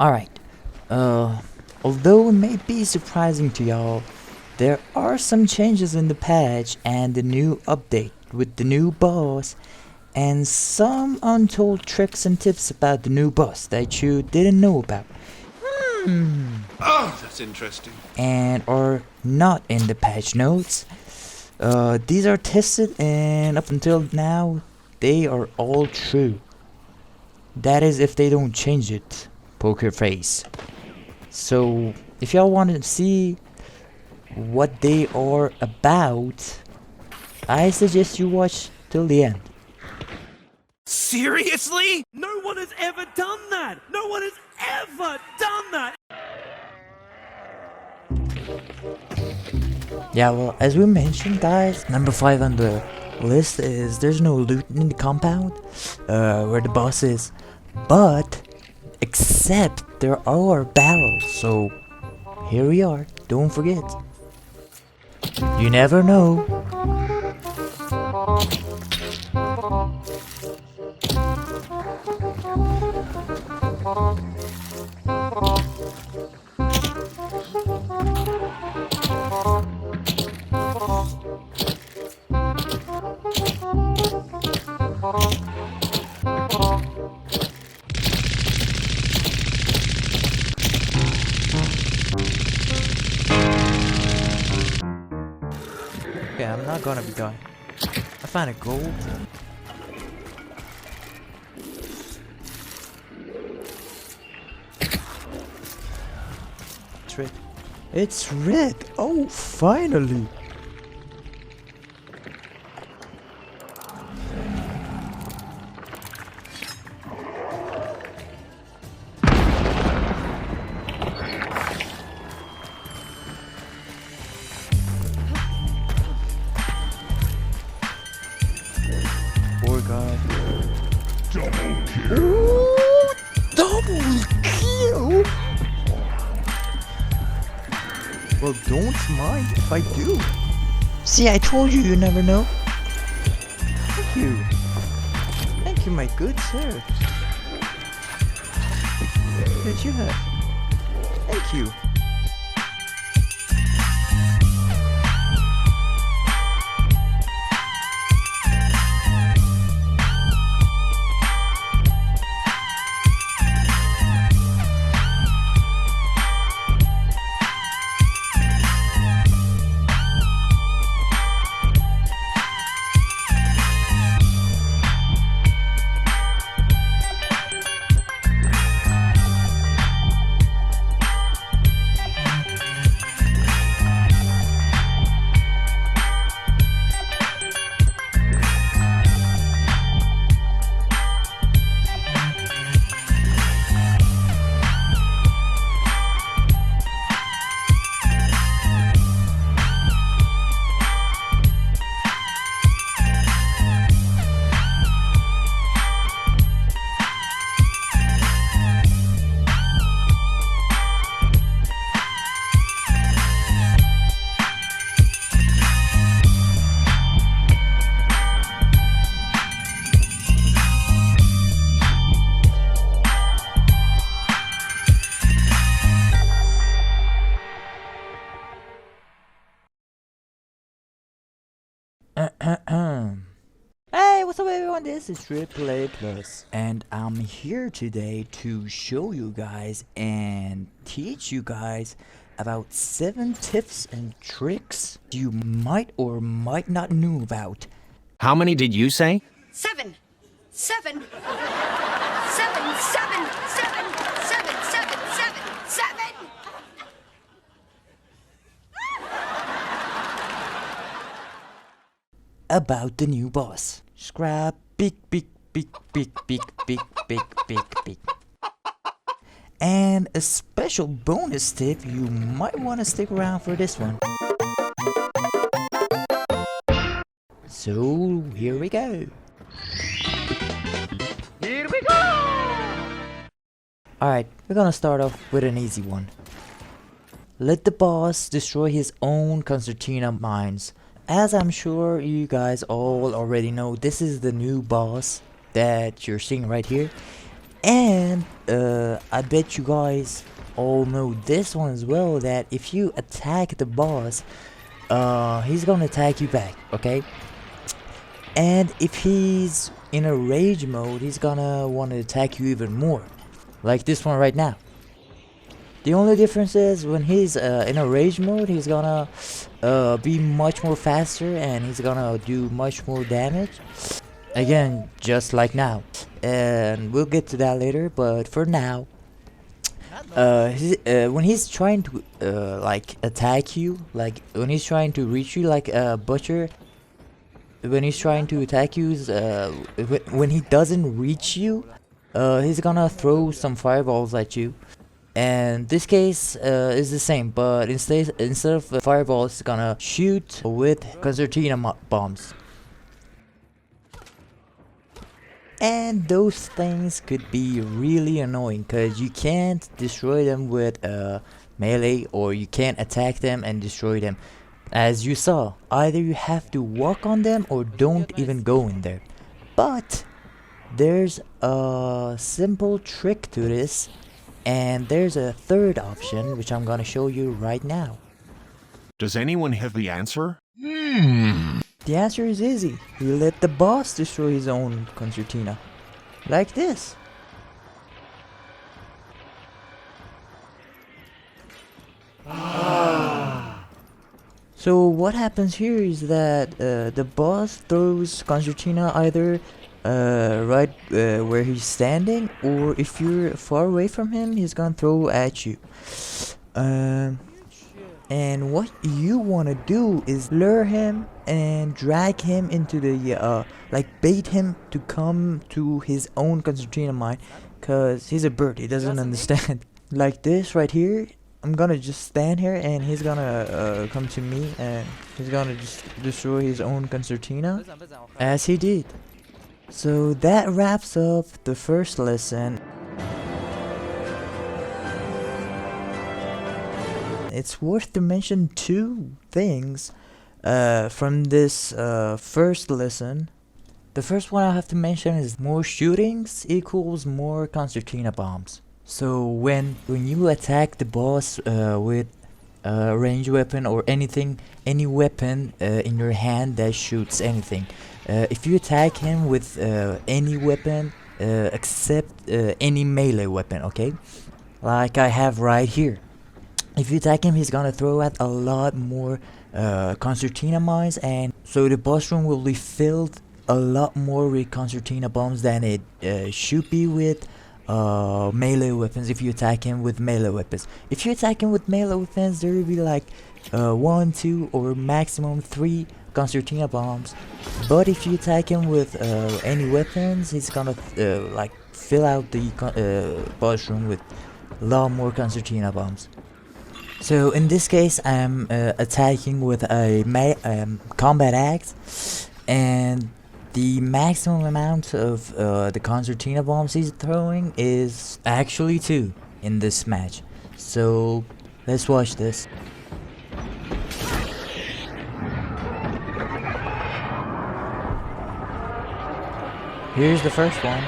Alright, although it may be surprising to y'all, there are some changes in the patch and the new update with the new boss, and some untold tricks and tips about the new boss that you didn't know about. Oh, that's interesting. And are not in the patch notes. These are tested, and up until now, they are all true. That is if they don't change it. Poker face. So, if y'all want to see what they are about, I suggest you watch till the end. Seriously? No one has ever done that! No one has ever done that! Yeah, well, as we mentioned, guys, number 5 on the list is there's no loot in the compound where the boss is, but except there are barrels, so here we are. Don't forget, you never know. Okay, I'm not gonna be done. I found a gold. It's red. It's red! Oh, finally! Poor guy. Double kill! Ooh, double kill! Well, don't mind if I do. See, I told you never know. Thank you. Thank you, my good sir. What did you have? Thank you. Hey, what's up everyone, this is AAA Plus, and I'm here today to show you guys and teach you guys about 7 tips and tricks you might or might not know about. How many did you say? 7. 7. 7, 7, 7, 7, 7, 7, 7. About the new boss. Scrapbeak. And a special bonus tip, you might want to stick around for this one. So here we go. Alright, we're gonna start off with an easy one. Let the boss destroy his own concertina mines. As I'm sure you guys all already know, this is the new boss that you're seeing right here. And I bet you guys all know this one as well, that if you attack the boss, he's gonna attack you back, okay? And if he's in a rage mode, he's gonna want to attack you even more, like this one right now. The only difference is when he's in a rage mode, he's gonna be much more faster and he's gonna do much more damage. Again, just like now. And we'll get to that later, but for now, when he's trying to like attack you, like when he's trying to reach you like a butcher, when he's trying to attack you, when he doesn't reach you, he's gonna throw some fireballs at you. And this case is the same, but instead of fireballs, it's gonna shoot with concertina bombs. And those things could be really annoying because you can't destroy them with melee, or you can't attack them and destroy them. As you saw, either you have to walk on them or don't even go in there. But there's a simple trick to this, and there's a third option which I'm gonna show you right now. Does anyone have the answer? The answer is easy. You let the boss destroy his own concertina. Like this. So what happens here is that the boss throws concertina either right where he's standing, or if you're far away from him, he's gonna throw at you. And what you want to do is lure him and drag him into the like bait him to come to his own concertina mine, cause he's a bird, he doesn't understand. Like this right here, I'm gonna just stand here and he's gonna come to me and he's gonna just destroy his own concertina, as he did. So that wraps up the first lesson. It's worth to mention two things from this first lesson. The first one I have to mention is more shootings equals more concertina bombs. So when you attack the boss with a ranged weapon or any weapon in your hand that shoots anything, if you attack him with any weapon except any melee weapon, okay, like I have right here, if you attack him, he's gonna throw out a lot more concertina mines, and so the boss room will be filled a lot more with concertina bombs than it should be with melee weapons. If you attack him with melee weapons, if you attack him with melee weapons, there will be like 1, 2, or maximum 3 concertina bombs. But if you attack him with any weapons, he's gonna like fill out the boss room with a lot more concertina bombs. So in this case, I'm attacking with a combat axe, and the maximum amount of the concertina bombs he's throwing is actually 2 in this match. So let's watch this. Here's the first one.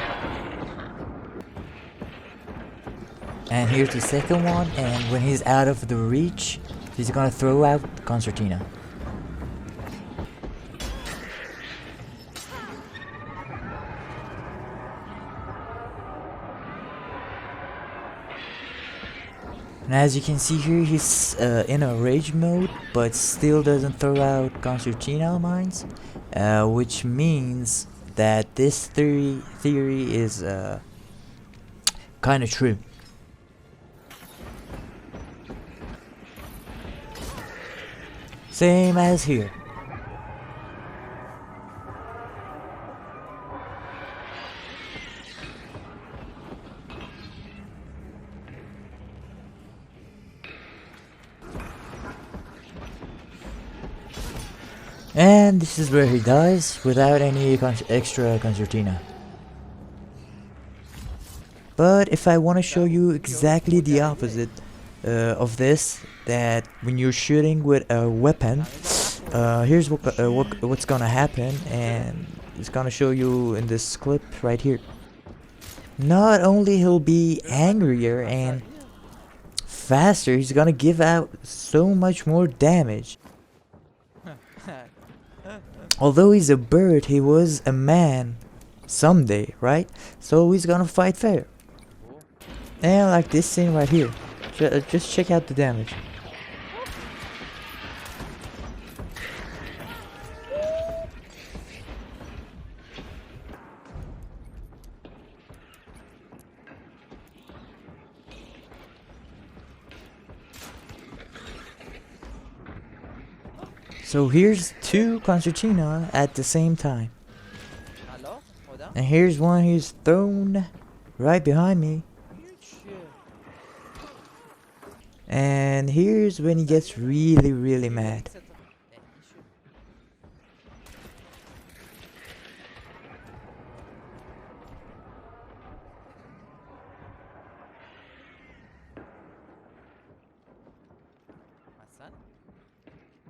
And here's the second one, and when he's out of the reach, he's gonna throw out the concertina. And as you can see here, he's in a rage mode, but still doesn't throw out concertina mines, which means that this theory is kind of true. Same as here. And this is where he dies without any extra concertina. But if I want to show you exactly the opposite of this, that when you're shooting with a weapon, here's what's gonna happen, and it's gonna show you in this clip right here. not only he'll be angrier and faster, he's gonna give out so much more damage. Although he's a bird, he was a man someday, right? So he's gonna fight fair. And like this scene right here, just check out the damage. So here's two concertina at the same time. And here's one who's thrown right behind me. And here's when he gets really mad.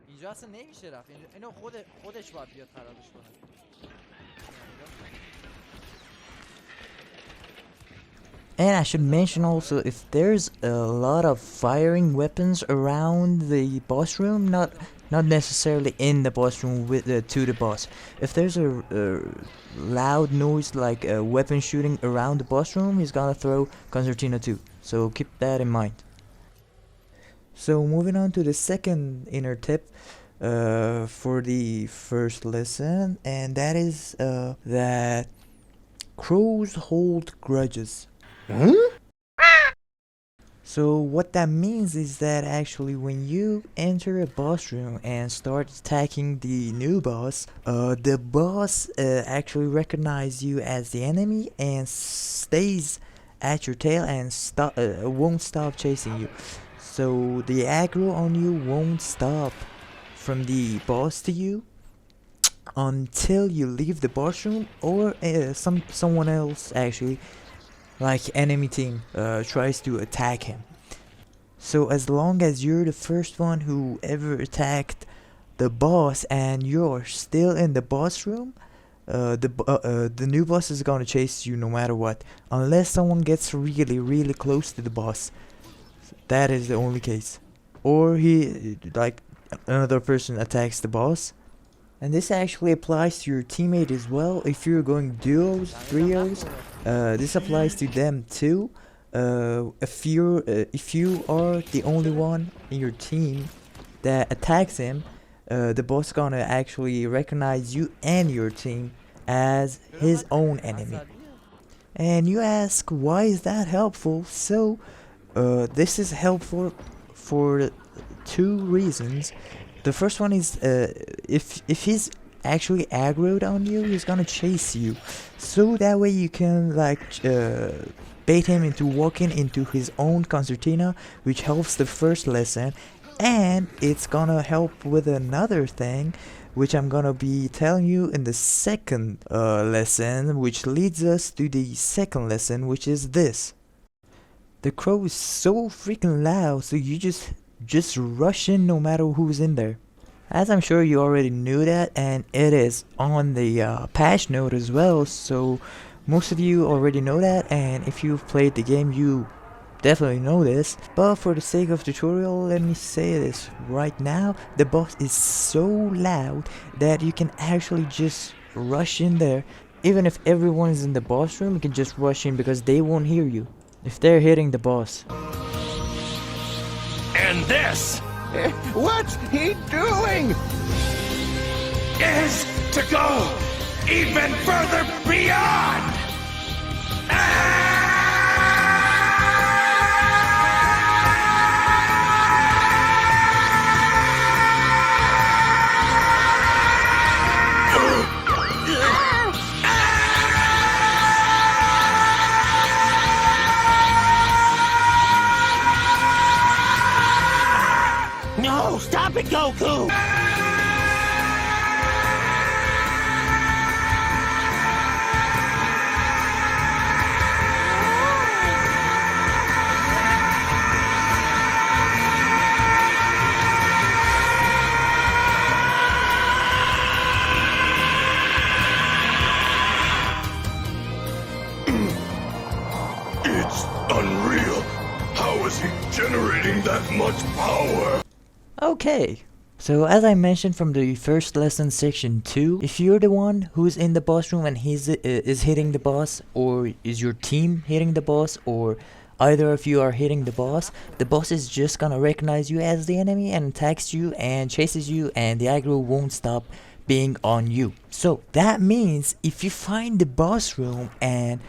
اینجا اصلا نمیشه رفت. اینو خودش باید بیاد خرابش کنه. And I should mention also, if there's a lot of firing weapons around the boss room, not necessarily in the boss room with to the boss. If there's a loud noise like a weapon shooting around the boss room, he's gonna throw concertina too. So keep that in mind. So moving on to the second inner tip for the first lesson, and that is that crows hold grudges. So what that means is that actually when you enter a boss room and start attacking the new boss, the boss actually recognizes you as the enemy and stays at your tail and won't stop chasing you. So the aggro on you won't stop from the boss to you until you leave the boss room, or someone else actually, like enemy team, tries to attack him. So as long as you're the first one who ever attacked the boss and you're still in the boss room, the new boss is gonna chase you no matter what, unless someone gets really close to the boss. That is the only case, or he, like, another person attacks the boss. And this actually applies to your teammate as well. If you're going duos, trios, this applies to them too. If you are the only one in your team that attacks him, the boss gonna actually recognize you and your team as his own enemy. And you ask, why is that helpful? So this is helpful for two reasons. The first one is if he's actually aggroed on you, he's gonna chase you, so that way you can like bait him into walking into his own concertina, which helps the first lesson. And it's gonna help with another thing, which I'm gonna be telling you in the second lesson, which leads us to the second lesson, which is this. The crow is so freaking loud, so you just rush in no matter who's in there. As I'm sure you already knew that, and it is on the patch note as well, so most of you already know that, and if you've played the game, you definitely know this. But for the sake of tutorial, let me say this right now. The boss is so loud that you can actually just rush in there. Even if everyone is in the boss room, you can just rush in because they won't hear you if they're hitting the boss. And this What's he doing? Is to go even further beyond! No, stop it, Goku! generating that much power? Okay. So as I mentioned from the first lesson section 2, if you're the one who's in the boss room and he's is hitting the boss, or is your team hitting the boss, or either of you are hitting the boss is just gonna recognize you as the enemy and attacks you and chases you, and the aggro won't stop being on you. So that means if you find the boss room and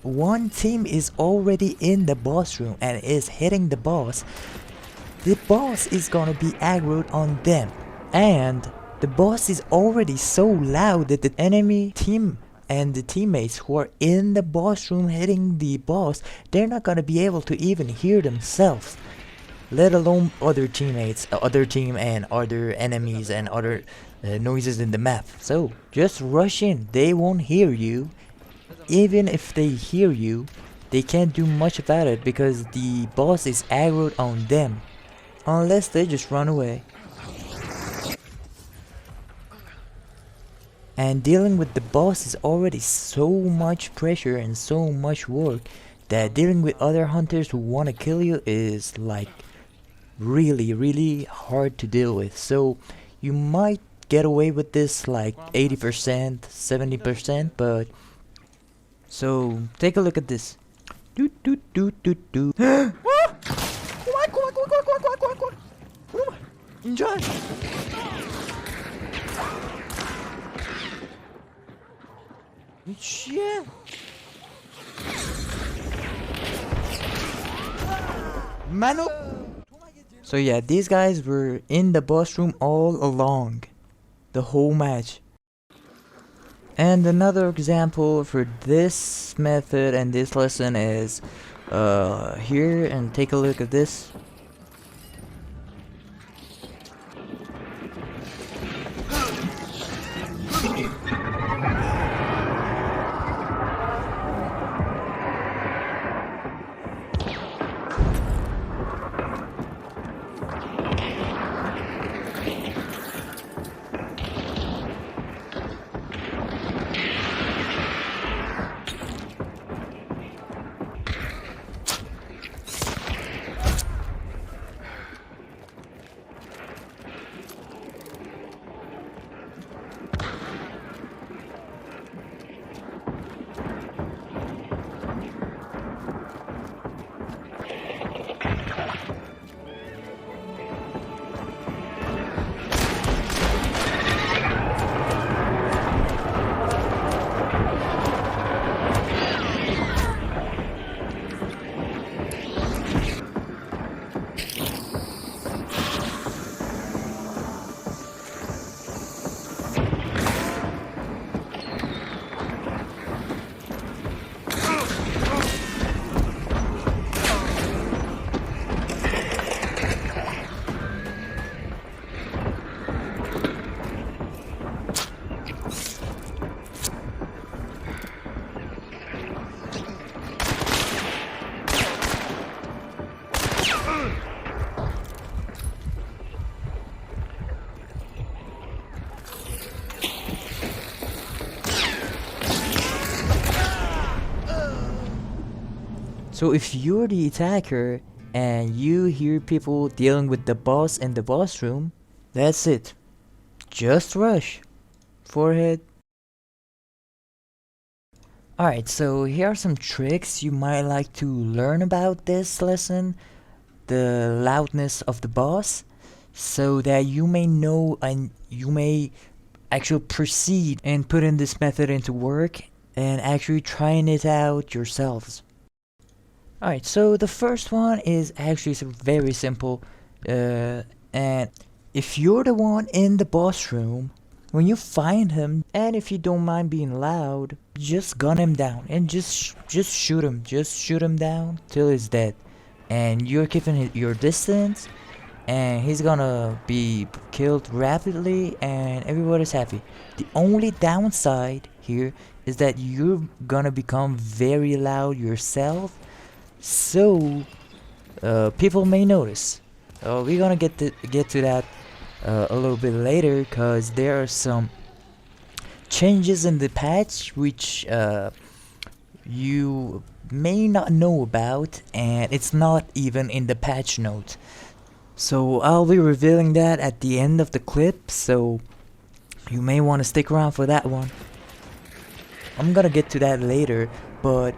one team is already in the boss room and is hitting the boss is gonna be aggroed on them, and the boss is already so loud that the enemy team and the teammates who are in the boss room hitting the boss, they're not gonna be able to even hear themselves, let alone other teammates, other team and other enemies and other noises in the map. So just rush in, they won't hear you. Even if they hear you, they can't do much about it because the boss is aggroed on them, unless they just run away. And dealing with the boss is already so much pressure and so much work that dealing with other hunters who want to kill you is like really hard to deal with. So you might get away with this like 80%, 70%, but so take a look at this. Enjoy. Shit. Mano. So yeah, these guys were in the boss room all along, the whole match. And another example for this method and this lesson is here, and take a look at this. So if you're the attacker and you hear people dealing with the boss in the boss room, that's it. Just rush. Forehead. Alright, so here are some tricks you might like to learn about this lesson, the loudness of the boss, so that you may know and you may actually proceed and put in this method into work and actually trying it out yourselves. Alright, so the first one is actually very simple, and if you're the one in the boss room, when you find him, and if you don't mind being loud, just gun him down and just shoot him down till he's dead, and you're keeping your distance, and he's gonna be killed rapidly and everybody's happy. The only downside here is that you're gonna become very loud yourself, so people may notice. We're gonna get to that a little bit later, because there are some changes in the patch which you may not know about, and it's not even in the patch notes. So I'll be revealing that at the end of the clip, so you may want to stick around for that one. I'm gonna get to that later, but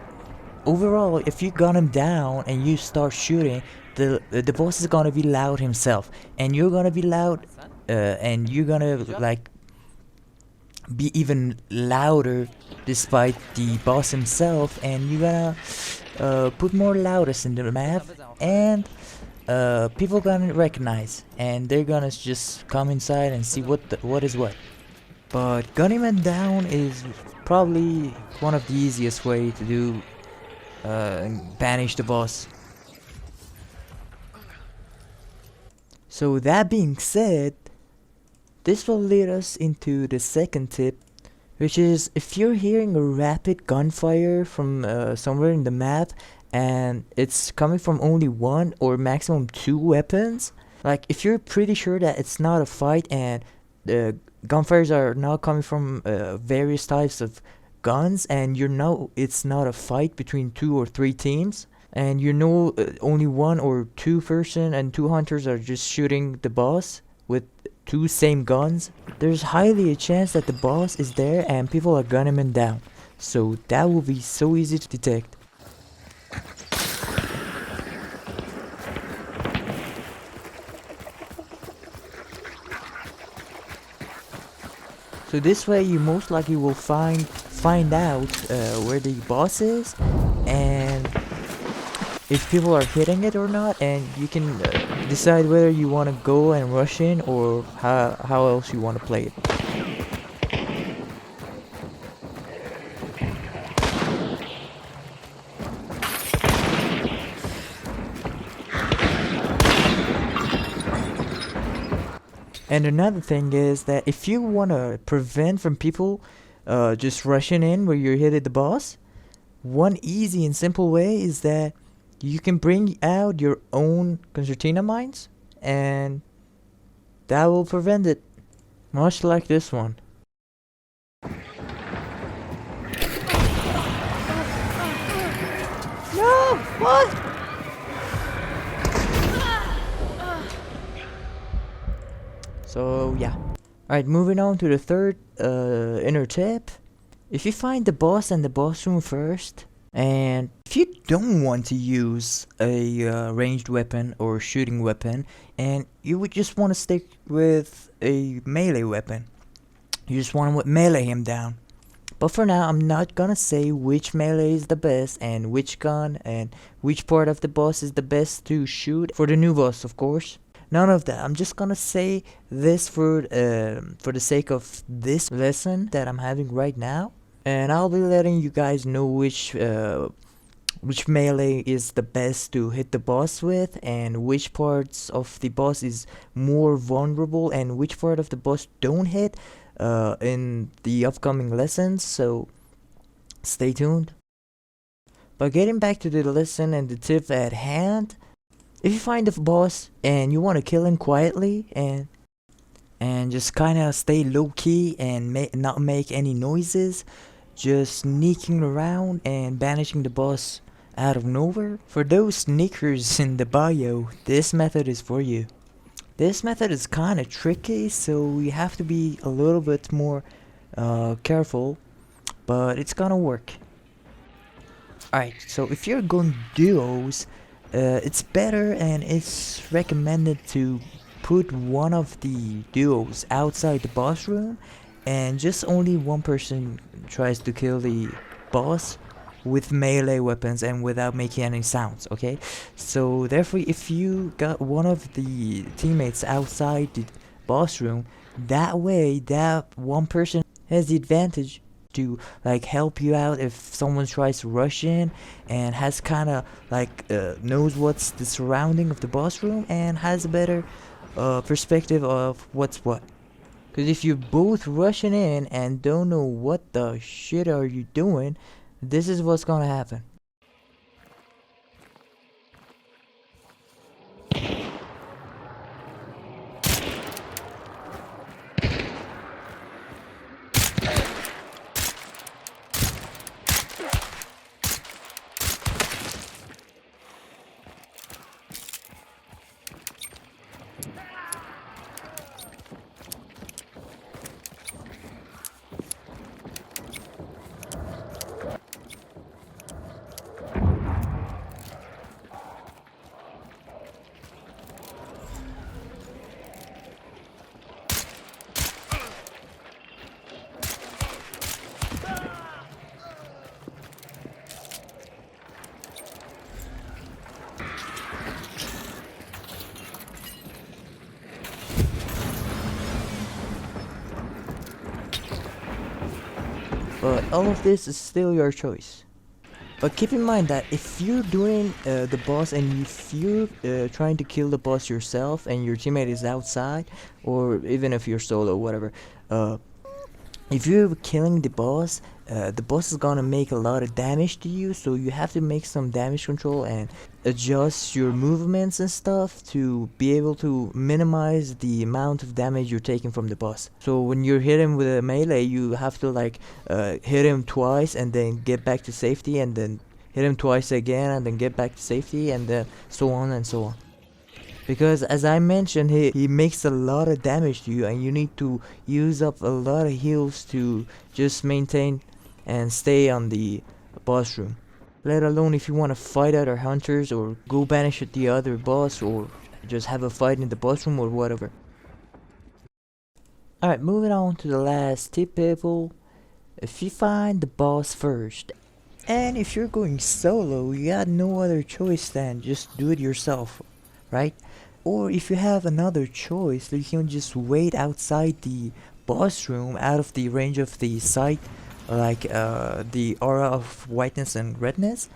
overall, if you gun him down and you start shooting, the boss is gonna be loud himself, and you're gonna be loud, and you're gonna like be even louder despite the boss himself, and you're gonna put more loudness in the map, and people gonna recognize, and they're gonna just come inside and see what is what. But gunning him down is probably one of the easiest way to do banish the boss. So that being said, this will lead us into the second tip, which is if you're hearing a rapid gunfire from somewhere in the map and it's coming from only one or maximum two weapons, like if you're pretty sure that it's not a fight and the gunfires are not coming from various types of guns, and you know it's not a fight between 2 or 3 teams, and you know only 1 or 2 person and 2 hunters are just shooting the boss with 2 same guns, there's highly a chance that the boss is there and people are gunning him down. So that will be so easy to detect. So this way you most likely will find out where the boss is and if people are hitting it or not, and you can decide whether you want to go and rush in or how else you want to play it. And another thing is that if you want to prevent from people just rushing in where you're hitting the boss, one easy and simple way is that you can bring out your own concertina mines, and that will prevent it, much like this one. No! What? So yeah. Alright, moving on to the third inner tip. If you find the boss and the boss room first, and if you don't want to use a ranged weapon or shooting weapon, and you would just want to stick with a melee weapon, you just want to melee him down. But for now, I'm not gonna say which melee is the best and which gun and which part of the boss is the best to shoot for the new boss, of course. None of that. I'm just gonna say this for the sake of this lesson that I'm having right now, and I'll be letting you guys know which melee is the best to hit the boss with, and which parts of the boss is more vulnerable, and which part of the boss don't hit in the upcoming lessons. So stay tuned. But getting back to the lesson and the tip at hand. If you find the boss and you want to kill him quietly and just kind of stay low key and not make any noises, just sneaking around and banishing the boss out of nowhere, for those sneakers in the bio, this method is for you. This method is kind of tricky, so you have to be a little bit more careful, but it's gonna work. Alright, so if you're going duos, it's better and it's recommended to put one of the duos outside the boss room, and just only one person tries to kill the boss with melee weapons and without making any sounds, okay? So therefore, if you got one of the teammates outside the boss room, that way that one person has the advantage to like help you out if someone tries to rush in, and has kind of like knows what's the surrounding of the boss room and has a better perspective of what's what. Because if you're both rushing in and don't know what the shit are you doing, this is what's gonna happen. but all of this is still your choice. But keep in mind that if you're doing the boss and if you're trying to kill the boss yourself and your teammate is outside, or even if you're solo or whatever, if you're killing the boss is gonna make a lot of damage to you, so you have to make some damage control and adjust your movements and stuff to be able to minimize the amount of damage you're taking from the boss. So when you're hitting with a melee, you have to like hit him twice and then get back to safety, and then hit him twice again and then get back to safety, and then so on and so on. Because as I mentioned, he makes a lot of damage to you, and you need to use up a lot of heals to just maintain and stay on the boss room. Let alone if you want to fight other hunters or go banish at the other boss or just have a fight in the boss room or whatever. Alright, moving on to the last tip, people. If you find the boss first, and if you're going solo, you got no other choice than just do it yourself, right? Or if you have another choice, you can just wait outside the boss room, out of the range of the sight, like the aura of whiteness and redness.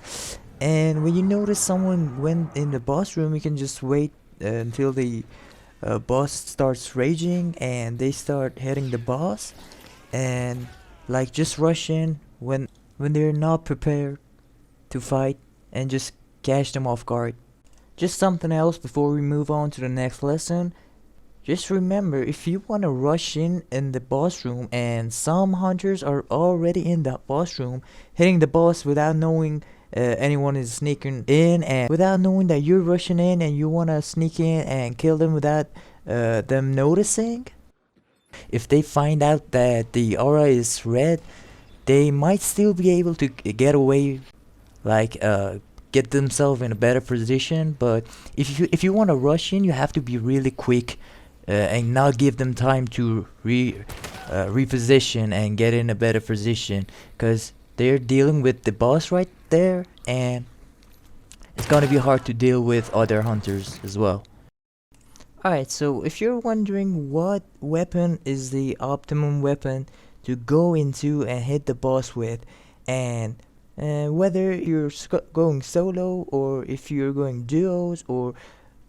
And when you notice someone went in the boss room, you can just wait until the boss starts raging and they start hitting the boss, and like just rush in when they're not prepared to fight and just catch them off guard. Just something else before we move on to the next lesson. Just remember, if you want to rush in the boss room and some hunters are already in the boss room hitting the boss without knowing anyone is sneaking in, and without knowing that you're rushing in and you want to sneak in and kill them without them noticing, if they find out that the aura is red, they might still be able to get away, like get themselves in a better position. But if you want to rush in, you have to be really quick and not give them time to reposition and get in a better position, because they're dealing with the boss right there, and it's gonna be hard to deal with other hunters as well. Alright, so if you're wondering what weapon is the optimum weapon to go into and hit the boss with, and whether you're going solo or if you're going duos or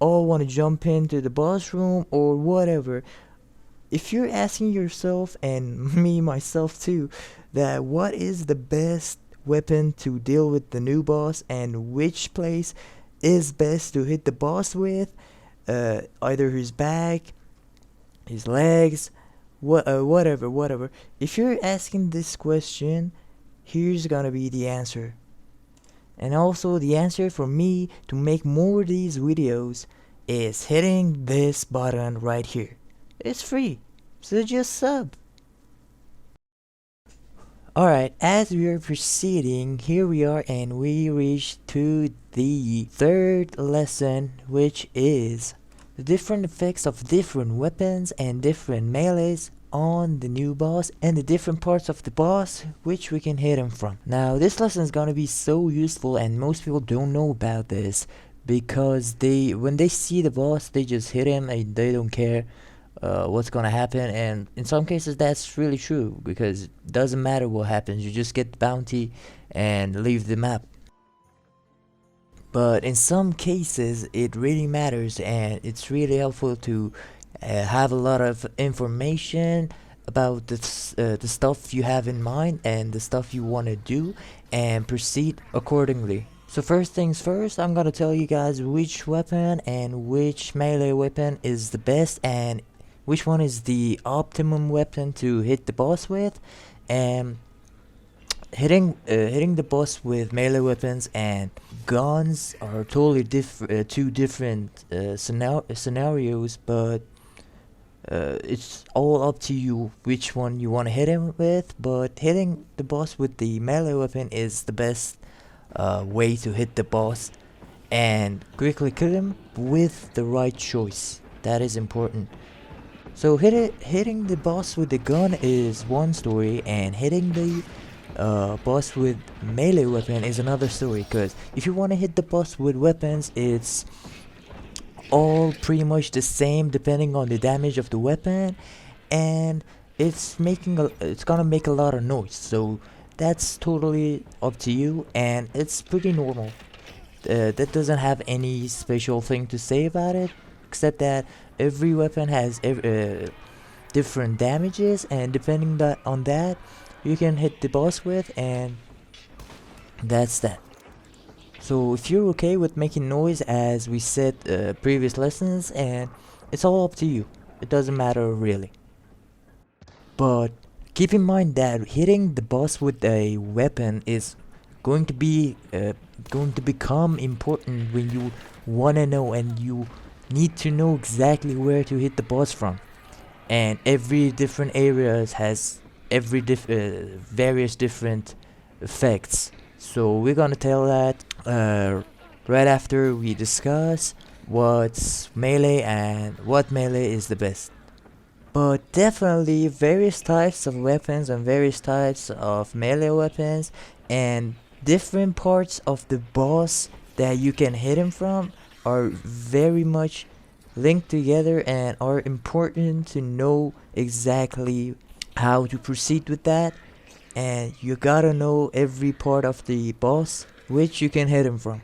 all want to jump into the boss room or whatever, if you're asking yourself, and me myself too, that what is the best weapon to deal with the new boss and which place is best to hit the boss with, either his back, his legs, whatever. If you're asking this question, here's gonna be the answer. And also the answer for me to make more of these videos is hitting this button right here. It's free, so just sub. Alright, as we are proceeding, here we are and we reached to the third lesson, which is the different effects of different weapons and different melees on the new boss, and the different parts of the boss which we can hit him from. Now this lesson is gonna be so useful, and most people don't know about this because when they see the boss, they just hit him and they don't care what's gonna happen. And in some cases that's really true, because it doesn't matter what happens, you just get the bounty and leave the map. But in some cases it really matters, and it's really helpful to have a lot of information about the stuff you have in mind and the stuff you want to do, and proceed accordingly. So first things first, I'm gonna tell you guys which weapon and which melee weapon is the best, and which one is the optimum weapon to hit the boss with. And hitting the boss with melee weapons and guns are totally two different scenarios, but it's all up to you which one you want to hit him with. But hitting the boss with the melee weapon is the best way to hit the boss and quickly kill him with the right choice. That is important. So hitting the boss with the gun is one story, and hitting the boss with melee weapon is another story. Because if you want to hit the boss with weapons, it's all pretty much the same depending on the damage of the weapon, and it's gonna make a lot of noise. So that's totally up to you, and it's pretty normal. That doesn't have any special thing to say about it, except that every weapon has different damages, and depending on that, you can hit the boss with, and that's that. So if you're okay with making noise, as we said previous lessons, and it's all up to you. It doesn't matter really. But keep in mind that hitting the boss with a weapon is going to become important when you wanna know, and you need to know exactly where to hit the boss from. And every different areas has various different effects. So we're gonna tell that right after we discuss what's melee and what melee is the best. But definitely various types of weapons and various types of melee weapons and different parts of the boss that you can hit him from are very much linked together and are important to know exactly how to proceed with that. And you gotta know every part of the boss which you can hit him from.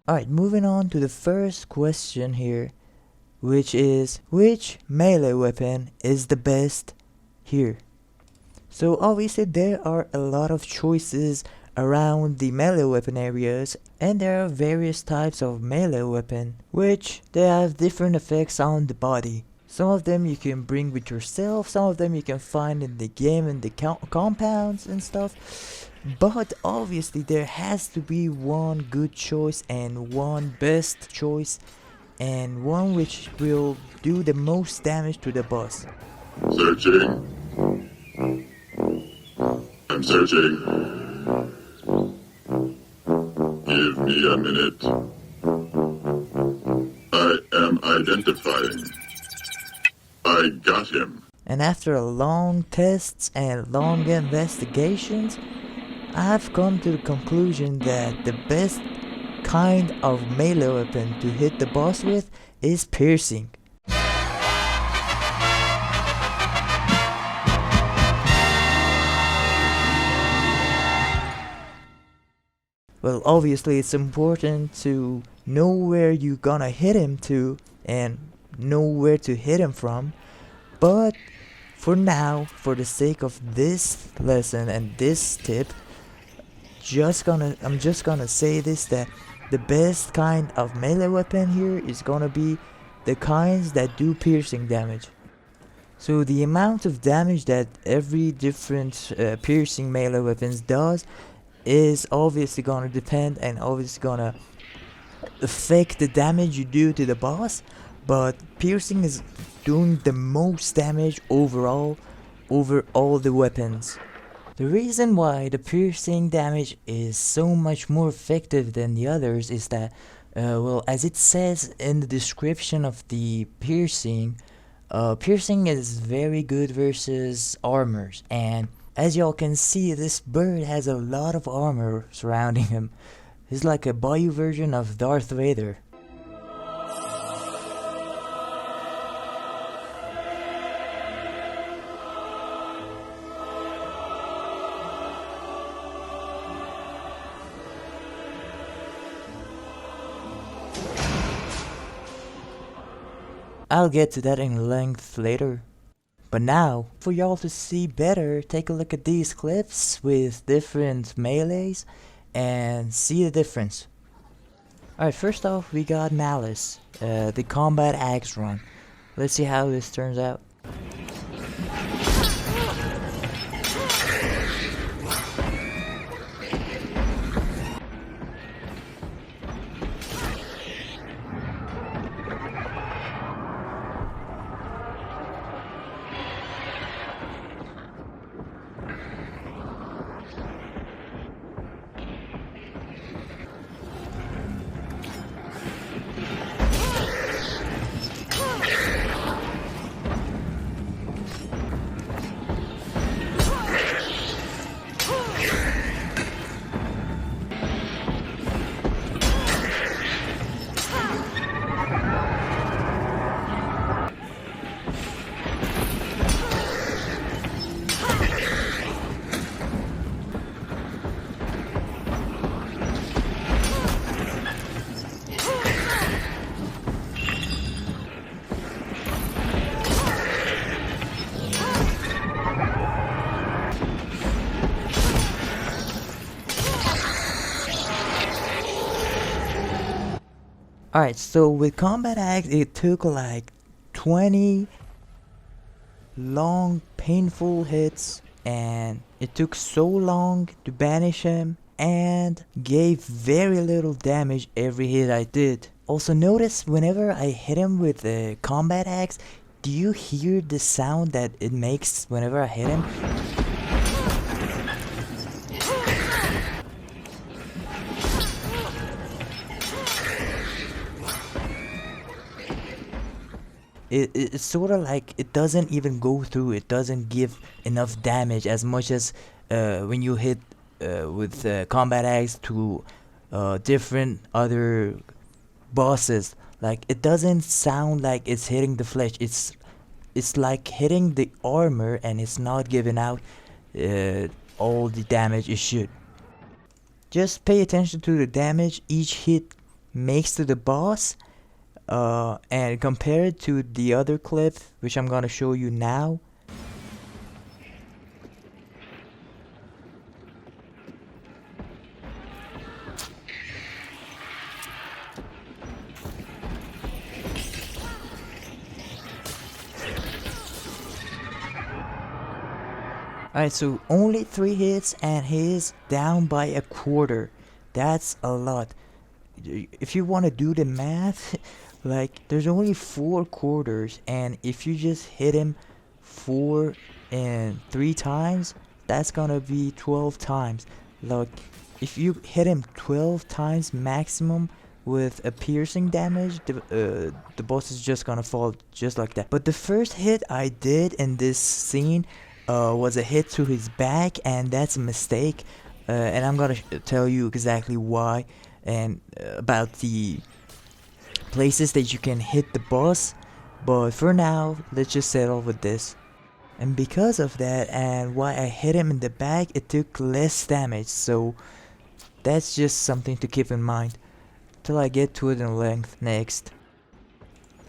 Alright, moving on to the first question here, which is, which melee weapon is the best here? So obviously there are a lot of choices around the melee weapon areas, and there are various types of melee weapon which they have different effects on the body. Some of them you can bring with yourself, some of them you can find in the game in the compounds and stuff. But obviously there has to be one good choice and one best choice, and one which will do the most damage to the boss. Searching. I'm searching. Give me a minute. I am identifying. I got him. And after long tests and long investigations, I've come to the conclusion that the best kind of melee weapon to hit the boss with is piercing. Well, obviously it's important to know where you're gonna hit him to and know where to hit him from, but for now, for the sake of this lesson and this tip, I'm just gonna say this, that the best kind of melee weapon here is gonna be the kinds that do piercing damage. So the amount of damage that every different piercing melee weapons does is obviously gonna depend and obviously gonna affect the damage you do to the boss, but piercing is doing the most damage overall over all the weapons. The reason why the piercing damage is so much more effective than the others is that, well, as it says in the description of the piercing, piercing is very good versus armors, and as y'all can see, this bird has a lot of armor surrounding him. He's like a bio version of Darth Vader. I'll get to that in length later. But now, for y'all to see better, take a look at these clips with different melees and see the difference. Alright, first off we got Malice, the combat axe run. Let's see how this turns out. Alright, so with combat axe, it took like 20 long, painful hits, and it took so long to banish him, and gave very little damage every hit I did. Also notice whenever I hit him with the combat axe, do you hear the sound that it makes whenever I hit him? It's sort of like it doesn't even go through, it doesn't give enough damage as much as when you hit with combat axe to different other bosses. Like, it doesn't sound like it's hitting the flesh, it's like hitting the armor, and it's not giving out all the damage it should. Just pay attention to the damage each hit makes to the boss, and compare it to the other clip, which I'm gonna show you now. Alright, so only 3 hits and he's down by a quarter. That's a lot. If you want to do the math, like, there's only 4 quarters, and if you just hit him 4 and 3 times, that's gonna be 12 times. Like, if you hit him 12 times maximum with a piercing damage, the boss is just gonna fall just like that. But the first hit I did in this scene was a hit to his back, and that's a mistake, and I'm gonna tell you exactly why, and about the places that you can hit the boss. But for now, let's just settle with this. And because of that, and why I hit him in the back, it took less damage, so that's just something to keep in mind till I get to it in length next.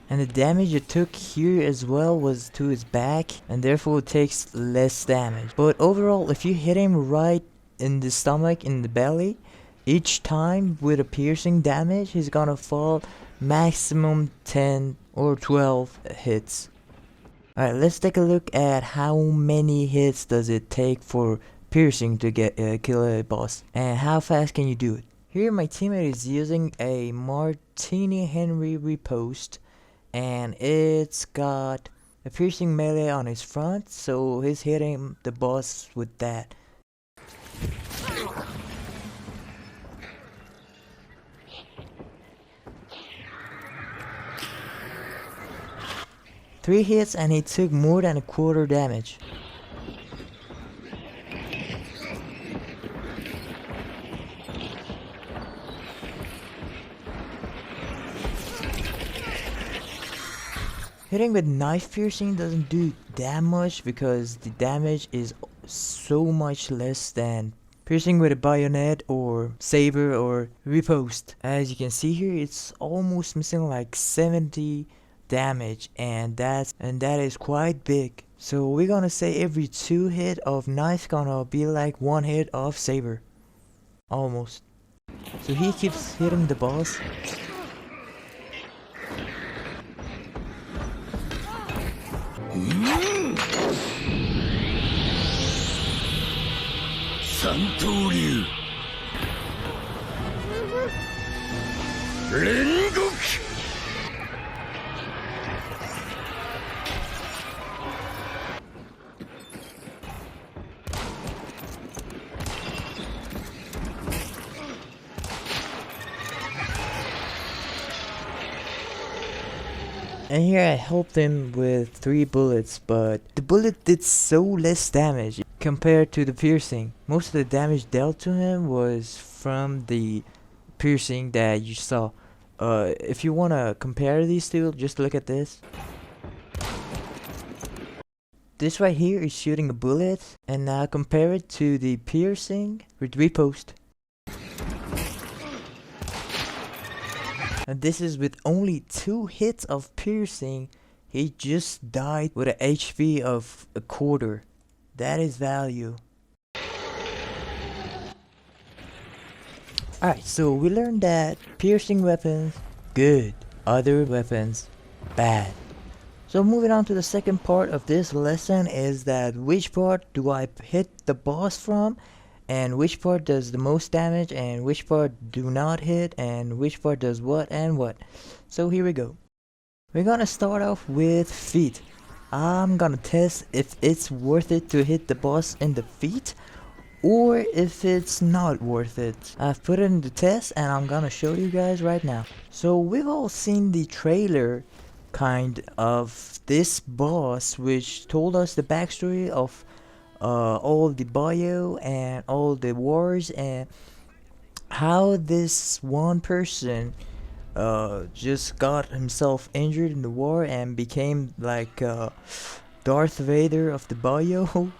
And the damage it took here as well was to his back, and therefore it takes less damage. But overall, if you hit him right in the stomach, in the belly, each time with a piercing damage, he's gonna fall maximum 10 or 12 hits. Alright, let's take a look at how many hits does it take for piercing to get kill a boss, and how fast can you do it. Here my teammate is using a Martini Henry riposte, and it's got a piercing melee on his front, so he's hitting the boss with that. Three hits and he took more than a quarter damage. Hitting with knife piercing doesn't do that much because the damage is so much less than piercing with a bayonet or saber or riposte. As you can see here, it's almost missing like 70 damage, and that is quite big. So we're gonna say every 2 hit of knife gonna be like 1 hit of saber. Almost. So he keeps hitting the boss. And here I helped him with 3 bullets, but the bullet did so less damage compared to the piercing. Most of the damage dealt to him was from the piercing that you saw. If you want to compare these two, just look at this. This right here is shooting a bullet, and now compare it to the piercing with riposte. And this is with only 2 hits of piercing. He just died with an HP of a quarter. That is value. Alright, so we learned that piercing weapons good. Other weapons, bad. So moving on to the second part of this lesson is that which part do I hit the boss from, and which part does the most damage, and which part do not hit, and which part does what and what. So here we go. We're gonna start off with feet. I'm gonna test if it's worth it to hit the boss in the feet, or if it's not worth it. I've put it in the test and I'm gonna show you guys right now. So we've all seen the trailer kind of this boss, which told us the backstory of all the bio and all the wars, and how this one person just got himself injured in the war and became like Darth Vader of the bio.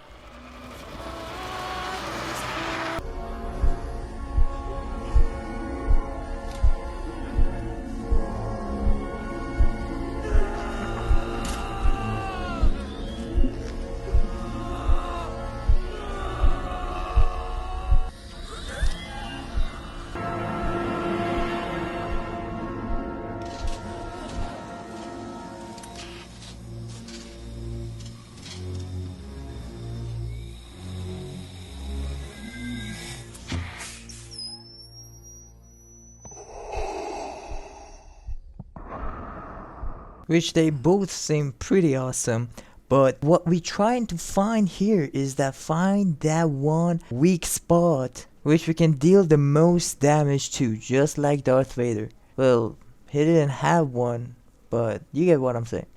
Which they both seem pretty awesome, but what we trying to find here is find that one weak spot which we can deal the most damage to, just like Darth Vader. Well, he didn't have one, but you get what I'm saying.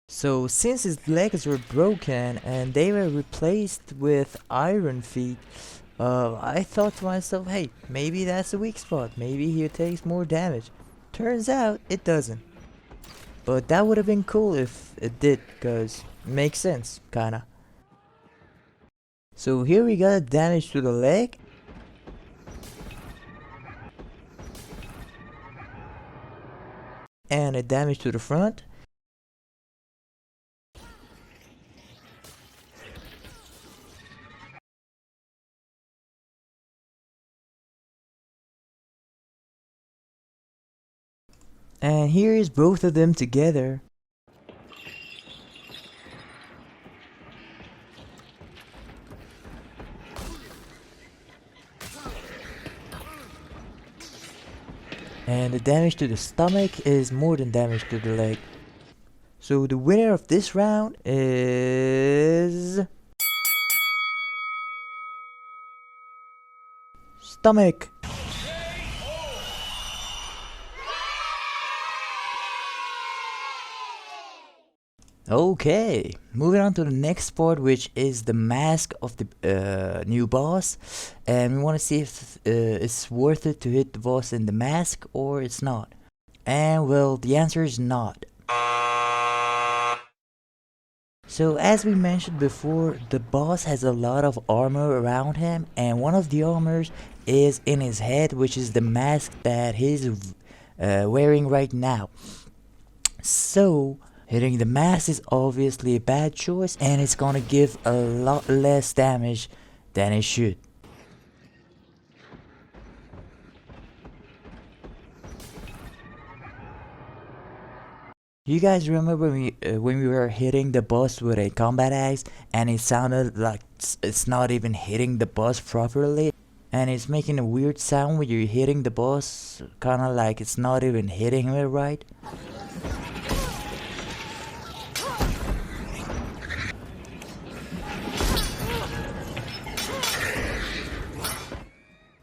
So since his legs were broken and they were replaced with iron feet, I thought to myself, hey, maybe that's a weak spot, maybe he takes more damage. Turns out it doesn't. But that would have been cool if it did, cause it makes sense, kinda. So here we got damage to the leg. And a damage to the front. And here is both of them together. And the damage to the stomach is more than damage to the leg. So the winner of this round is stomach. Okay, moving on to the next part, which is the mask of the new boss, and we want to see if it's worth it to hit the boss in the mask or it's not. And well, the answer is not. So as we mentioned before, the boss has a lot of armor around him, and one of the armors is in his head, which is the mask that he's wearing right now. So hitting the mask is obviously a bad choice, and it's gonna give a lot less damage than it should. You guys remember when we were hitting the boss with a combat axe, and it sounded like it's not even hitting the boss properly, and it's making a weird sound when you're hitting the boss, kinda like it's not even hitting it right?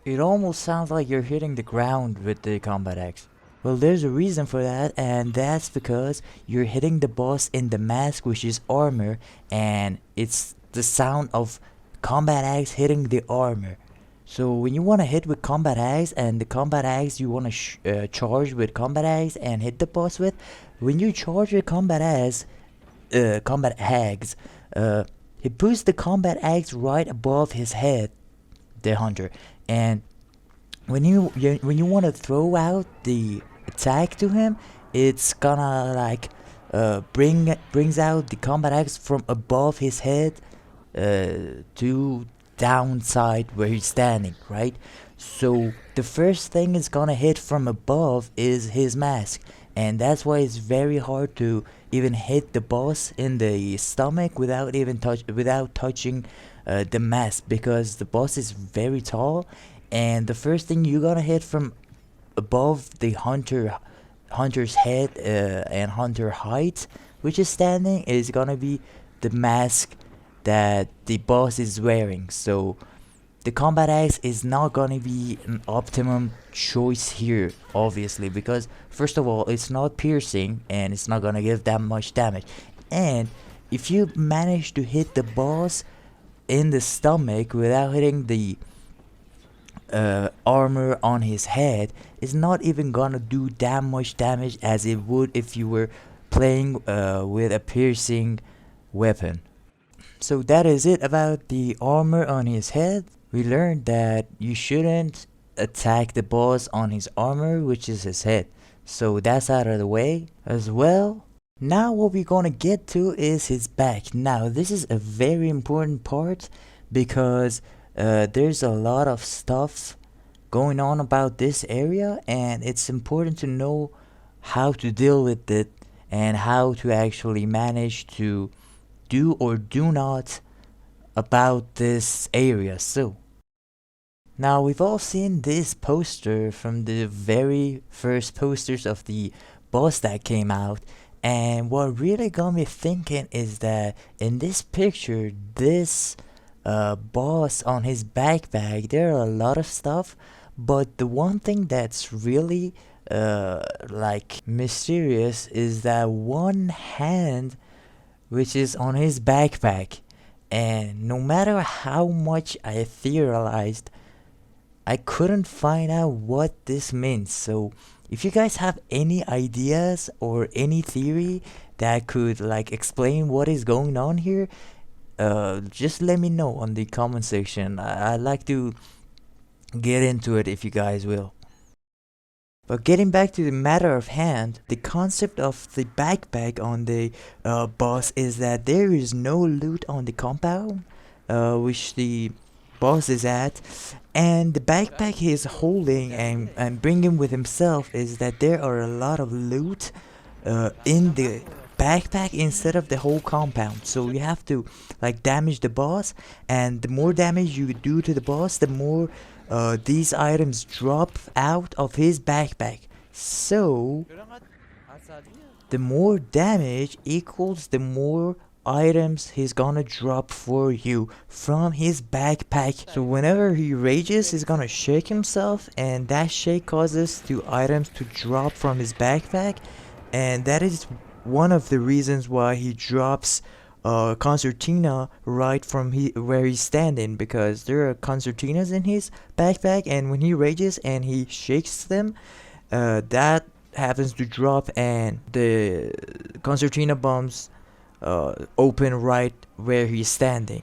It almost sounds like you're hitting the ground with the combat axe. Well, there's a reason for that, and that's because you're hitting the boss in the mask, which is armor, and it's the sound of combat axe hitting the armor. So when you want to hit with combat axe, and the combat axe you want to charge with combat axe and hit the boss with, when you charge with combat axe, he puts the combat axe right above his head, the hunter, and when you want to throw out the attack to him, it's gonna like brings out the combat axe from above his head to downside where he's standing, right? So the first thing it's gonna hit from above is his mask, and that's why it's very hard to even hit the boss in the stomach without touching the mask, because the boss is very tall, and the first thing you're gonna hit from above the hunter's head and hunter height, which is standing, is gonna be the mask that the boss is wearing. So the combat axe is not gonna be an optimum choice here, obviously, because first of all, it's not piercing and it's not gonna give that much damage. And if you manage to hit the boss in the stomach without hitting the armor on his head, it's not even gonna do that much damage as it would if you were playing with a piercing weapon. So that is it about the armor on his head. We learned that you shouldn't attack the boss on his armor, which is his head. So that's out of the way as well. Now what we're gonna get to is his back. Now this is a very important part because there's a lot of stuff going on about this area, and it's important to know how to deal with it and how to actually manage to do or do not about this area. So now we've all seen this poster from the very first posters of the boss that came out, and what really got me thinking is that in this picture, this boss on his backpack, there are a lot of stuff, but the one thing that's really like mysterious is that one hand which is on his backpack. And no matter how much I theorized, I couldn't find out what this means. So if you guys have any ideas or any theory that could like explain what is going on here, just let me know on the comment section. I'd like to get into it if you guys will. But getting back to the matter of hand, the concept of the backpack on the boss is that there is no loot on the compound which the boss is at, and the backpack he's holding and bringing with himself is that there are a lot of loot in the backpack instead of the whole compound. So you have to like damage the boss, and the more damage you do to the boss, the more these items drop out of his backpack. So the more damage equals the more items he's gonna drop for you from his backpack. So whenever he rages, he's gonna shake himself, and that shake causes the items to drop from his backpack, and that is one of the reasons why he drops concertina right from where he's standing, because there are concertinas in his backpack, and when he rages and he shakes them, that happens to drop, and the concertina bombs open right where he's standing.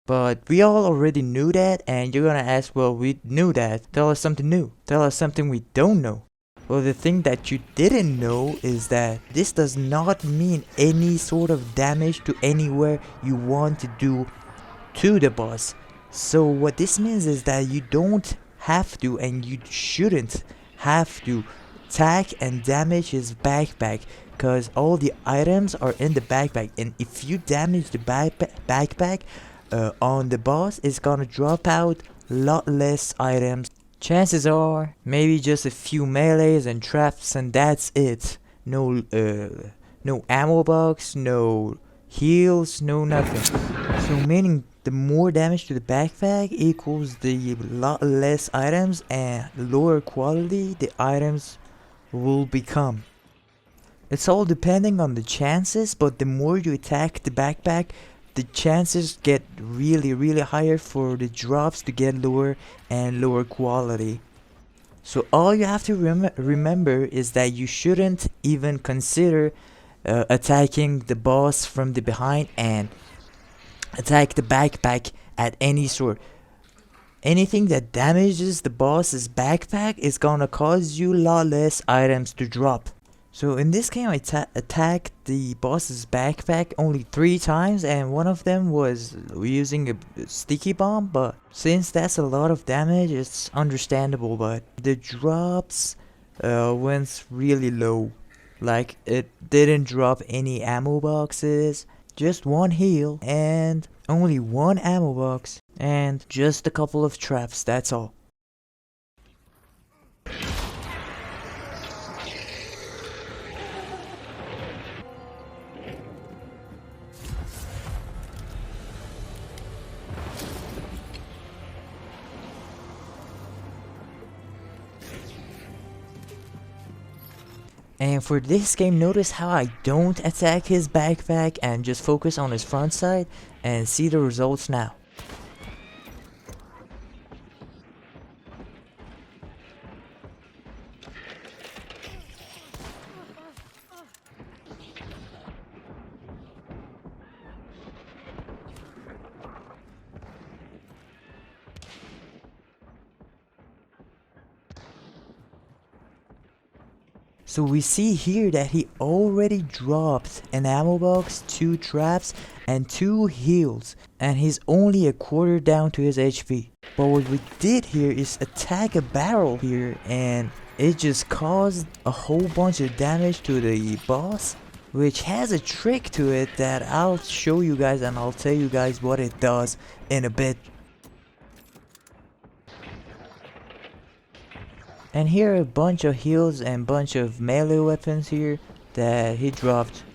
But we all already knew that, and you're gonna ask, well, we knew that, tell us something new, tell us something we don't know. Well, the thing that you didn't know is that this does not mean any sort of damage to anywhere you want to do to the boss. So what this means is that you don't have to, and you shouldn't have to, attack and damage his backpack, because all the items are in the backpack, and if you damage the backpack on the boss, it's gonna drop out a lot less items. Chances are maybe just a few melees and traps, and that's it. No ammo box, no heals, no nothing. So meaning the more damage to the backpack equals the lot less items, and lower quality the items will become. It's all depending on the chances, but the more you attack the backpack, the chances get really higher for the drops to get lower and lower quality. So all you have to remember is that you shouldn't even consider attacking the boss from the behind and attack the backpack at any sort. Anything that damages the boss's backpack is gonna cause you a lot less items to drop. So in this game, I attacked the boss's backpack only 3 times, and one of them was using a sticky bomb, but since that's a lot of damage, it's understandable, but the drops went really low. Like, it didn't drop any ammo boxes, just 1 heal, and only 1 ammo box, and just a couple of traps, that's all. And for this game, notice how I don't attack his backpack and just focus on his front side, and see the results now. So we see here that he already dropped an ammo box, 2 traps, and 2 heals, and he's only a quarter down to his HP. But what we did here is attack a barrel here, and it just caused a whole bunch of damage to the boss, which has a trick to it that I'll show you guys, and I'll tell you guys what it does in a bit. And here are a bunch of heals and bunch of melee weapons here that he dropped.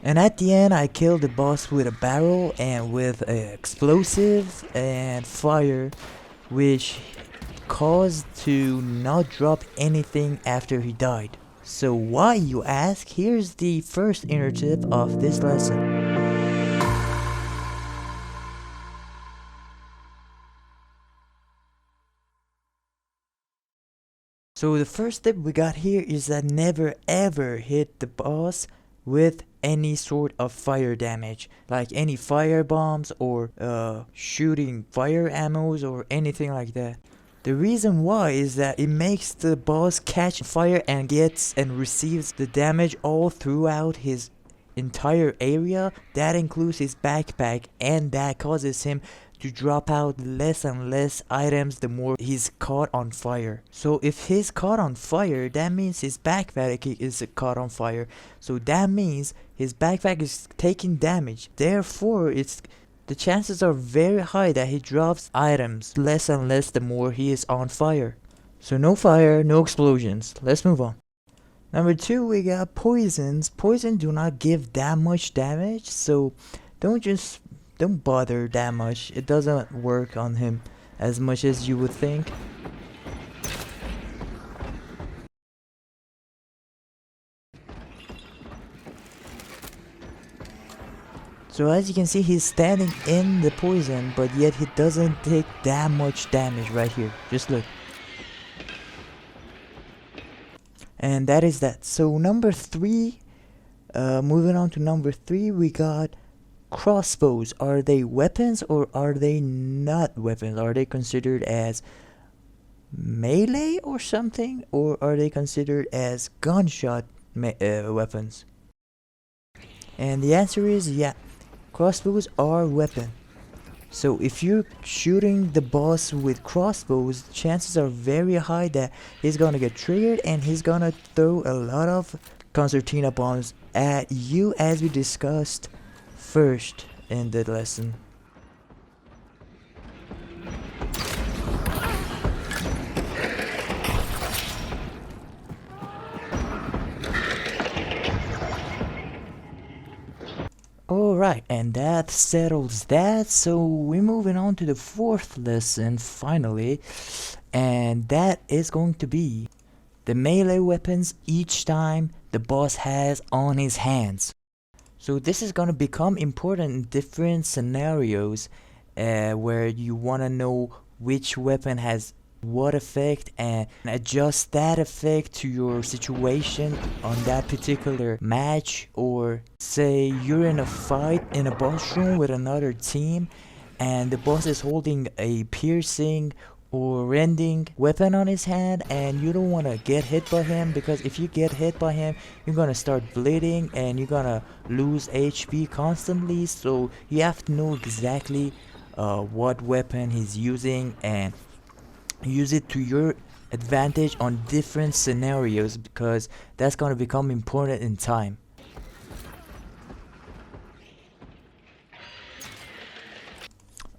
And at the end, I killed the boss with a barrel and with explosive and fire, which caused to not drop anything after he died. So why, you ask? Here's the first inner tip of this lesson. So the first tip we got here is that never ever hit the boss with any sort of fire damage, like any fire bombs or shooting fire ammos or anything like that. The reason why is that it makes the boss catch fire and gets and receives the damage all throughout his entire area. That includes his backpack, and that causes him to drop out less and less items the more he's caught on fire. So if he's caught on fire, that means his backpack is caught on fire. So that means his backpack is taking damage. Therefore, the chances are very high that he drops items less and less the more he is on fire. So no fire, no explosions. Let's move on. Number 2, we got poisons. Poison do not give that much damage, so don't bother that much. It doesn't work on him as much as you would think. So as you can see, he's standing in the poison, but yet he doesn't take that much damage right here. Just look. And that is that. So number 3, moving on to number 3, we got crossbows. Are they weapons or are they not weapons? Are they considered as melee or something, or are they considered as gunshot weapons? And the answer is yeah, crossbows are weapon. So if you're shooting the boss with crossbows, chances are very high that he's gonna get triggered and he's gonna throw a lot of concertina bombs at you, as we discussed first in the lesson. Alright, and that settles that. So we're moving on to the 4th lesson finally, and that is going to be the melee weapons each time the boss has on his hands. So this is going to become important in different scenarios where you want to know which weapon has what effect and adjust that effect to your situation on that particular match. Or say you're in a fight in a boss room with another team and the boss is holding a piercing or rending weapon on his hand, and you don't want to get hit by him, because if you get hit by him you're gonna start bleeding and you're gonna lose HP constantly. So you have to know exactly what weapon he's using and use it to your advantage on different scenarios, because that's gonna become important in time.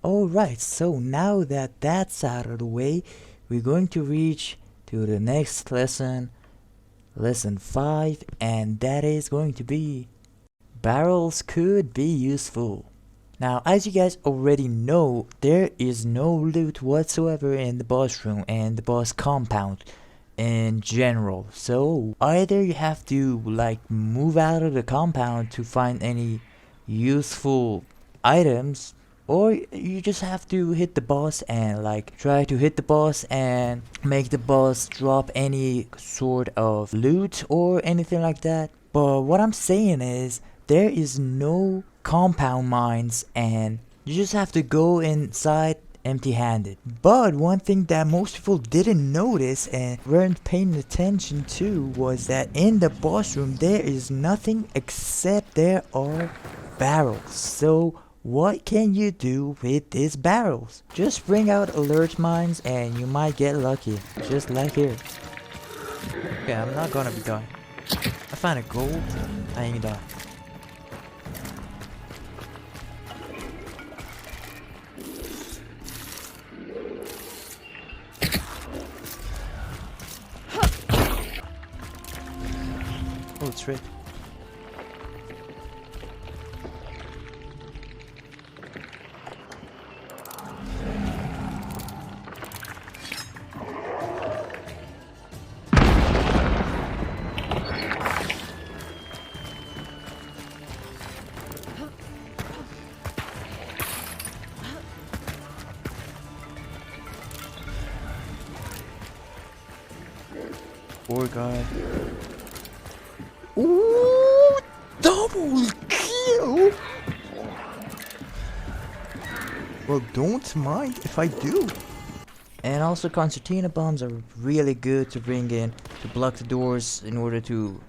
Alright, so now that that's out of the way, we're going to reach to the next lesson, lesson 5, and that is going to be barrels could be useful. Now, as you guys already know, there is no loot whatsoever in the boss room and the boss compound in general. So either you have to like move out of the compound to find any useful items, or you just have to hit the boss and like try to hit the boss and make the boss drop any sort of loot or anything like that. But what I'm saying is there is no compound mines and you just have to go inside empty-handed. But one thing that most people didn't notice and weren't paying attention to was that in the boss room there is nothing except there are barrels. So what can you do with these barrels? Just bring out alert mines and you might get lucky, just like here. Okay, I'm not gonna be dying. I find a gold, I ain't dying. Oh, it's red. Poor guy. Ooh, double kill! Well, don't mind if I do. And also concertina bombs are really good to bring in to block the doors in order to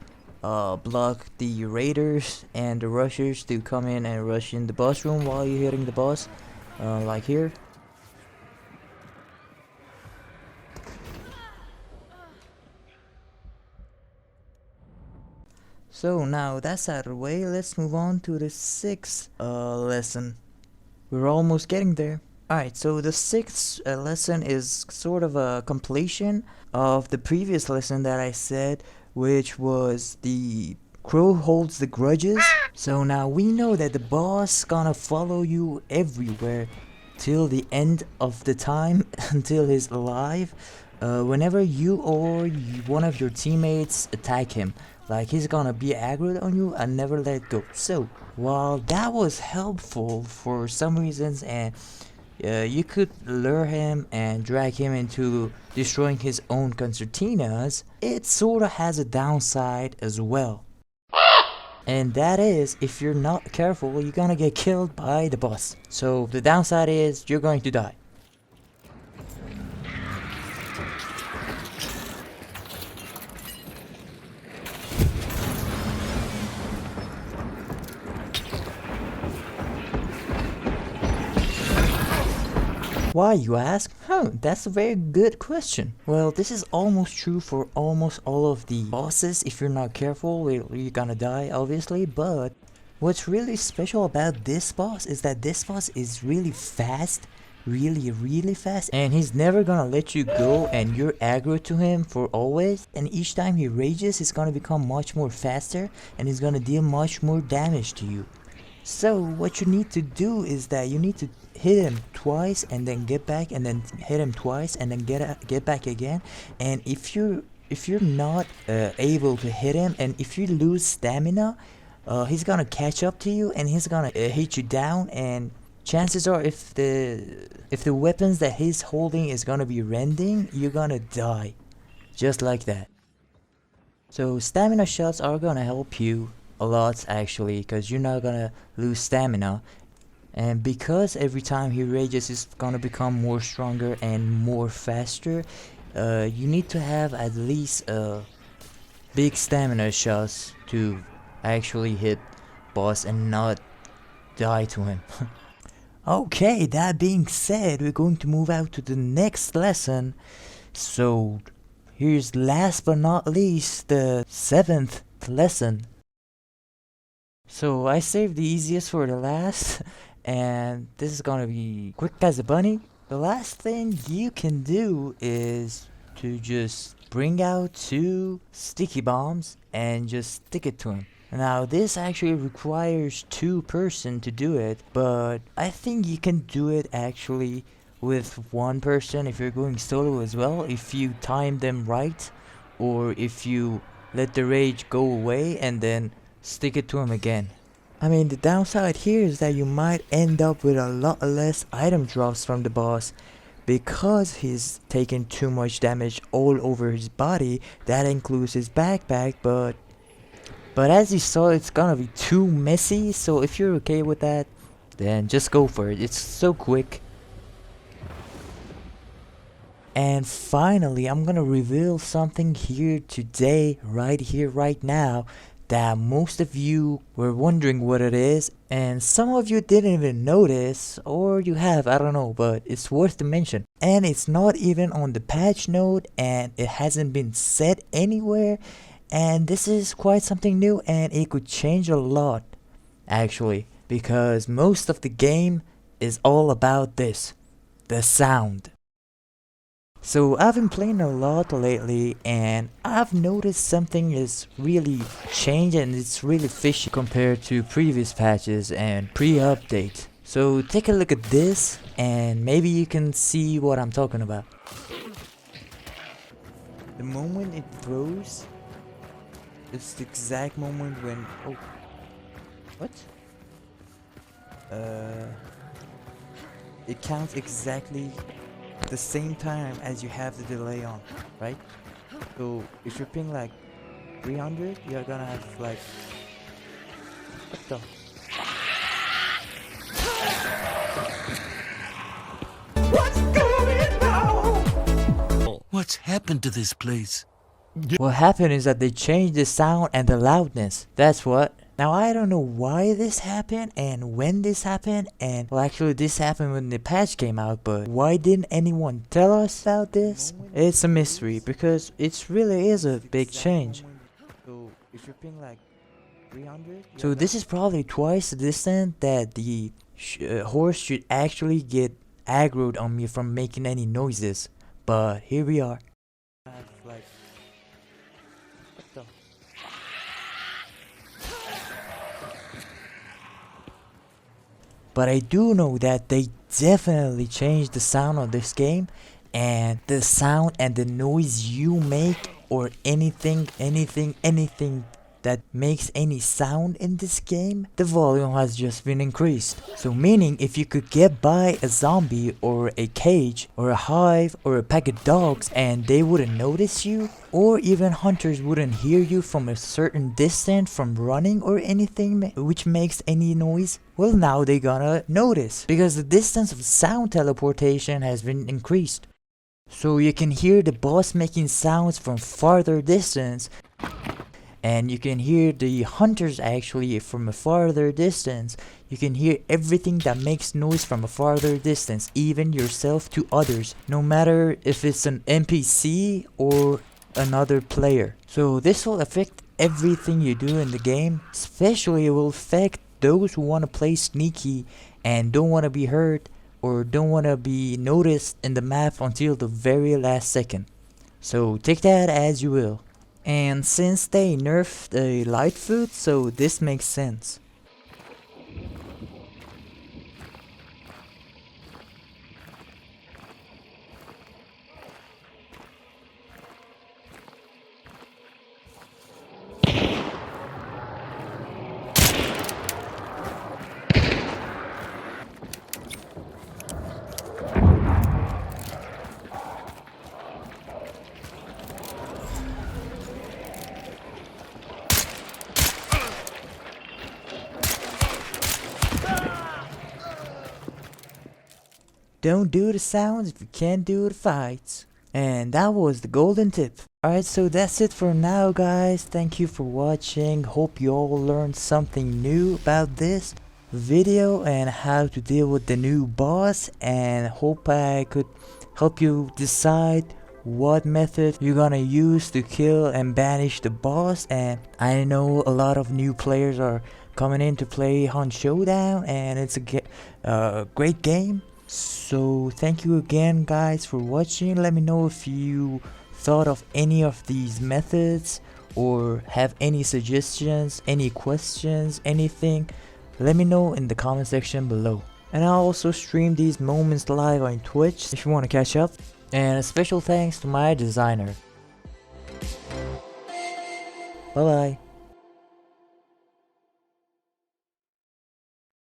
block the raiders and the rushers to come in and rush in the boss room while you're hitting the boss, like here. So now that's out of the way, let's move on to the 6th lesson. We're almost getting there. Alright, so the 6th lesson is sort of a completion of the previous lesson that I said, which was the crow holds the grudges. So now we know that the boss gonna follow you everywhere till the end of the time until he's alive. Whenever you or one of your teammates attack him, like he's gonna be aggroed on you and never let go. So while that was helpful for some reasons, and you could lure him and drag him into destroying his own concertinas, it sorta has a downside as well. And that is, if you're not careful, you're gonna get killed by the boss. So the downside is you're going to die. Why, you ask? That's a very good question. Well, this is almost true for almost all of the bosses. If you're not careful, you're gonna die, obviously. But what's really special about this boss is that this boss is really fast. Really fast. And he's never gonna let you go and you're aggro to him for always. And each time he rages, he's gonna become much more faster. And he's gonna deal much more damage to you. So what you need to do is that you need to hit him twice and then get back, and then hit him twice and then get back again. And if you're not able to hit him, and if you lose stamina, he's gonna catch up to you and he's gonna hit you down. And chances are, if the weapons that he's holding is gonna be rending, you're gonna die just like that. So stamina shots are gonna help you a lot, actually, because you're not gonna lose stamina. And because every time he rages it's gonna become more stronger and more faster, you need to have at least big stamina shots to actually hit boss and not die to him. Okay, that being said, we're going to move out to the next lesson. So here's last but not least the 7th lesson. So I saved the easiest for the last, and this is gonna be quick as a bunny. The last thing you can do is to just bring out 2 sticky bombs and just stick it to him. Now this actually requires 2 person to do it, but I think you can do it actually with 1 person if you're going solo as well, if you time them right, or if you let the rage go away and then stick it to him again. I mean, the downside here is that you might end up with a lot less item drops from the boss because he's taking too much damage all over his body. That includes his backpack, but as you saw, it's gonna be too messy, so if you're okay with that, then just go for it. It's so quick. And finally, I'm gonna reveal something here today, right here, right now, that most of you were wondering what it is, and some of you didn't even notice, or you have, I don't know, but it's worth to mention. And it's not even on the patch note, and it hasn't been said anywhere, and this is quite something new, and it could change a lot, actually, because most of the game is all about this, the sound. So I've been playing a lot lately, and I've noticed something is really changed and it's really fishy compared to previous patches and pre-update. So take a look at this and maybe you can see what I'm talking about. The moment it throws, it's the exact moment when... oh, what? It counts exactly the same time as you have the delay on, right? So if you're ping like 300, you're gonna have like... what the... What's going on? What's happened to this place? What happened is that they changed the sound and the loudness. That's what. Now I don't know why this happened and when this happened, and well, actually this happened when the patch came out, but why didn't anyone tell us about this? It's a mystery because it really is a big change. So if you're ping like 300, so this is probably twice the distance that the horse should actually get aggroed on me from making any noises, but here we are. Like, what the... But I do know that they definitely changed the sound of this game, and the sound and the noise you make, or anything that makes any sound in this game, the volume has just been increased. So meaning if you could get by a zombie or a cage or a hive or a pack of dogs and they wouldn't notice you, or even hunters wouldn't hear you from a certain distance from running or anything which makes any noise, well now they're gonna notice because the distance of sound teleportation has been increased. So you can hear the boss making sounds from farther distance, and you can hear the hunters actually from a farther distance. You can hear everything that makes noise from a farther distance, even yourself to others, no matter if it's an NPC or another player. So this will affect everything you do in the game, especially it will affect those who want to play sneaky and don't want to be heard or don't want to be noticed in the map until the very last second. So take that as you will. And since they nerfed the light food, so this makes sense. don't do the sounds if you can't do the fights. And that was the golden tip. Alright, so that's it for now, guys. Thank you for watching. Hope you all learned something new about this video and how to deal with the new boss, and hope I could help you decide what method you're gonna use to kill and banish the boss. And I know a lot of new players are coming in to play on Showdown, and it's a great game. So thank you again, guys, for watching. Let me know if you thought of any of these methods or have any suggestions, any questions, anything. Let me know in the comment section below. And I'll also stream these moments live on Twitch if you want to catch up. And a special thanks to my designer. Bye bye.